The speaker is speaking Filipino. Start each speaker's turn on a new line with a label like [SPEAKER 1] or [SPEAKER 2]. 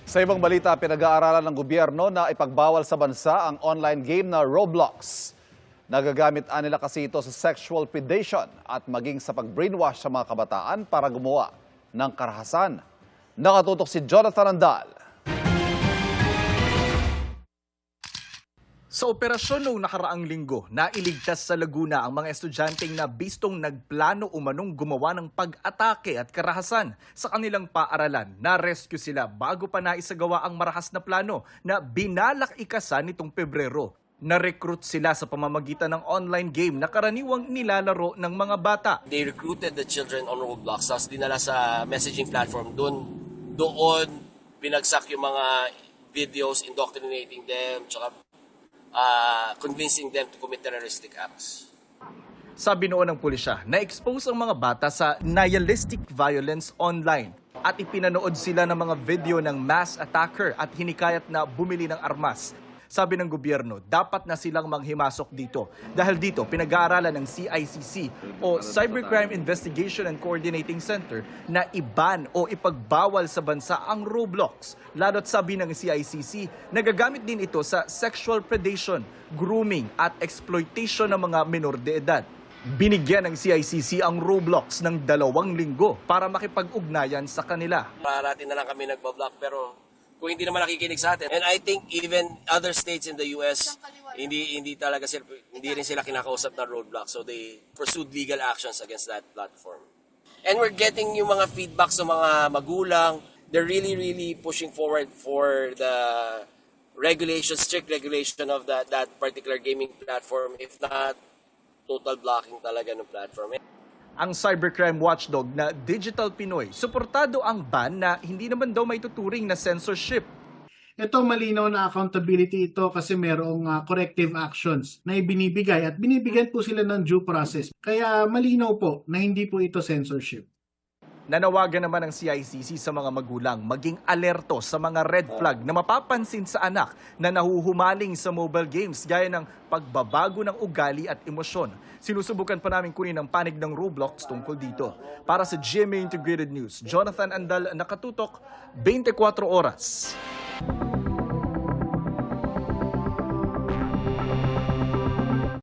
[SPEAKER 1] Sa ibang balita, pinag-aaralan ng gobyerno na ipagbawal sa bansa ang online game na Roblox. Nagagamit nila kasi ito sa sexual predation at maging sa pag-brainwash sa mga kabataan para gumawa ng karahasan. Nakatutok si Jonathan Andal.
[SPEAKER 2] Sa operasyon noong nakaraang linggo, nailigtas sa Laguna ang mga estudyanteng na bistong nagplano umanong gumawa ng pag-atake at karahasan sa kanilang paaralan. Na-rescue sila bago pa naisagawa ang marahas na plano na binalak ikasan nitong Pebrero. Na-recruit sila sa pamamagitan ng online game na karaniwang nilalaro ng mga bata.
[SPEAKER 3] They recruited the children on Roblox, tapos dinala sa messaging platform. Doon binagsak yung mga videos, indoctrinating them, tsaka convincing them to commit terroristic acts.
[SPEAKER 2] Sabi noon ng pulisya, na-expose ang mga bata sa nihilistic violence online at ipinanood sila ng mga video ng mass attacker at hinikayat na bumili ng armas. Sabi ng gobyerno, dapat na silang manghimasok dito. Dahil dito, pinag-aaralan ng CICC o Cybercrime Investigation and Coordinating Center na iban o ipagbawal sa bansa ang Roblox. Lalo't sabi ng CICC, nagagamit din ito sa sexual predation, grooming at exploitation ng mga minor de edad. Binigyan ng CICC ang Roblox ng 2 linggo para makipag-ugnayan sa kanila.
[SPEAKER 3] Parating na lang kami nagbablock pero kung hindi naman nakikinig sa atin. And I think even other states in the US, hindi rin sila kinakausap ng Roblox. So they pursued legal actions against that platform. And we're getting yung mga feedback sa mga magulang. They're really pushing forward for the strict regulation of that particular gaming platform. If not, total blocking talaga ng platform.
[SPEAKER 2] Ang cybercrime watchdog na Digital Pinoy, suportado ang ban na hindi naman daw may tuturing na censorship.
[SPEAKER 4] Ito malinaw na accountability ito kasi merong corrective actions na ibinibigay at binibigyan po sila ng due process. Kaya malinaw po na hindi po ito censorship.
[SPEAKER 2] Nanawagan naman ng CICC sa mga magulang maging alerto sa mga red flag na mapapansin sa anak na nahuhumaling sa mobile games gaya ng pagbabago ng ugali at emosyon. Sinusubukan pa namin kunin ang panig ng Roblox tungkol dito. Para sa GMA Integrated News, Jonathan Andal, nakatutok, 24 oras.